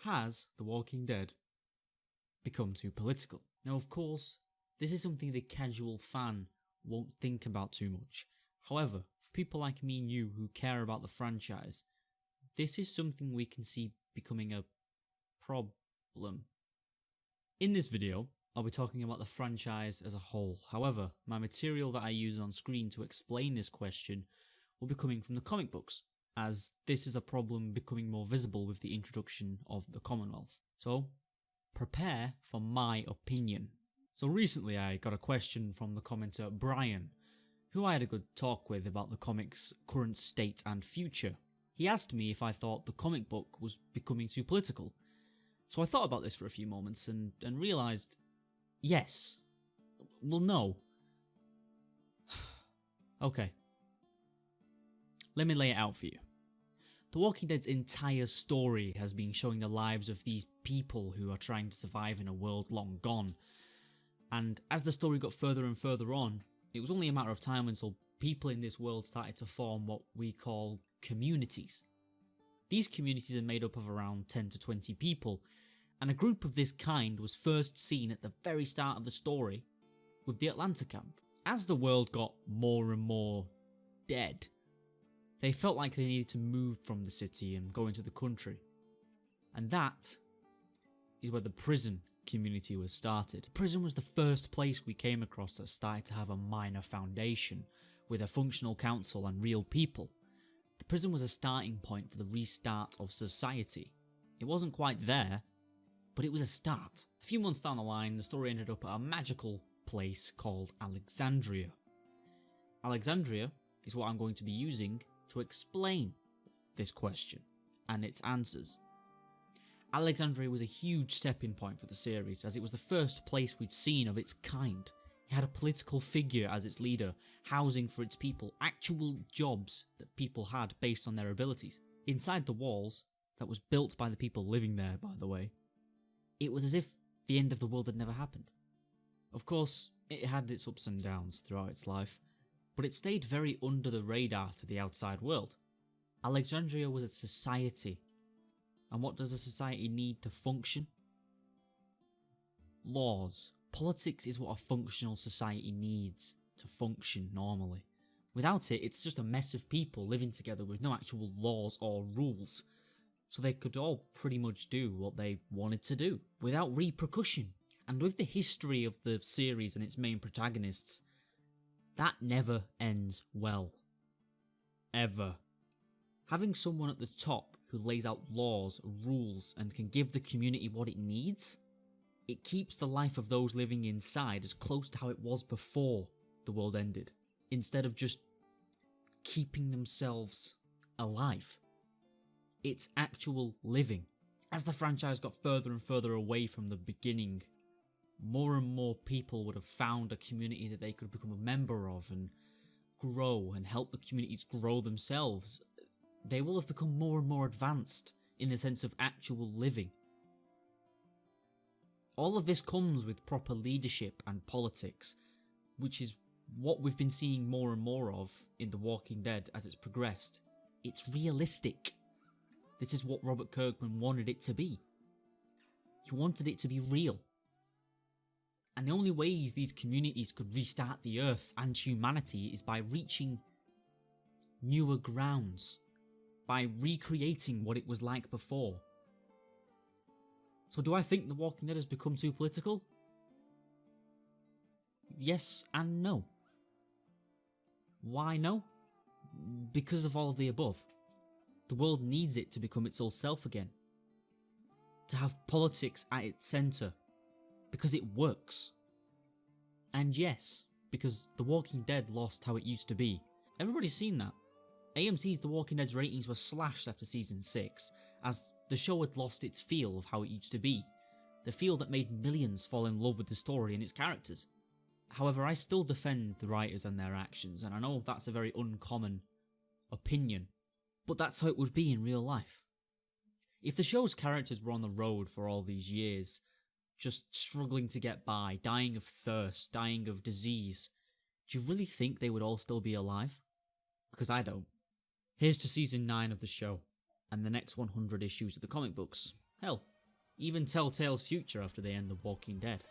Has The Walking Dead become too political? Now, of course, this is something the casual fan won't think about too much. However, for people like me and you who care about the franchise, this is something we can see becoming a problem. In this video, I'll be talking about the franchise as a whole. However, my material that I use on screen to explain this question will be coming from the comic books, as this is a problem becoming more visible with the introduction of the Commonwealth. So, prepare for my opinion. So recently I got a question from the commenter Brian, who I had a good talk with about the comic's current state and future. He asked me if I thought the comic book was becoming too political. So I thought about this for a few moments and realised, yes. Well, no. Okay. Let me lay it out for you. The Walking Dead's entire story has been showing the lives of these people who are trying to survive in a world long gone. And as the story got further and further on, it was only a matter of time until people in this world started to form what we call communities. These communities are made up of around 10 to 20 people, and a group of this kind was first seen at the very start of the story with the Atlanta camp. As the world got more and more dead, they felt like they needed to move from the city and go into the country. And that is where the prison community was started. Prison was the first place we came across that started to have a minor foundation, with a functional council and real people. The prison was a starting point for the restart of society. It wasn't quite there, but it was a start. A few months down the line, the story ended up at a magical place called Alexandria. Alexandria is what I'm going to be using to explain this question and its answers. Alexandria was a huge stepping point for the series, as it was the first place we'd seen of its kind. It had a political figure as its leader, housing for its people, actual jobs that people had based on their abilities. Inside the walls, that was built by the people living there, by the way, it was as if the end of the world had never happened. Of course, it had its ups and downs throughout its life, but it stayed very under the radar to the outside world. Alexandria was a society. And what does a society need to function? Laws. Politics is what a functional society needs to function normally. Without it, it's just a mess of people living together with no actual laws or rules. So they could all pretty much do what they wanted to do, without repercussion. And with the history of the series and its main protagonists, that never ends well. Ever. Having someone at the top who lays out laws, rules, and can give the community what it needs, it keeps the life of those living inside as close to how it was before the world ended, instead of just keeping themselves alive. It's actual living. As the franchise got further and further away from the beginning, more and more people would have found a community that they could become a member of and grow and help the communities grow themselves. They will have become more and more advanced in the sense of actual living. All of this comes with proper leadership and politics, which is what we've been seeing more and more of in The Walking Dead as it's progressed. It's realistic. This is what Robert Kirkman wanted it to be. He wanted it to be real. And the only ways these communities could restart the Earth and humanity is by reaching newer grounds, by recreating what it was like before. So do I think The Walking Dead has become too political? Yes and no. Why no? Because of all of the above. The world needs it to become its old self again. To have politics at its centre. Because it works. And yes, because The Walking Dead lost how it used to be. Everybody's seen that. AMC's The Walking Dead's ratings were slashed after season 6, as the show had lost its feel of how it used to be. The feel that made millions fall in love with the story and its characters. However, I still defend the writers and their actions, and I know that's a very uncommon opinion, but that's how it would be in real life. If the show's characters were on the road for all these years, just struggling to get by, dying of thirst, dying of disease, do you really think they would all still be alive? Because I don't. Here's to season 9 of the show, and the next 100 issues of the comic books. Hell, even Telltale's future after they end The Walking Dead.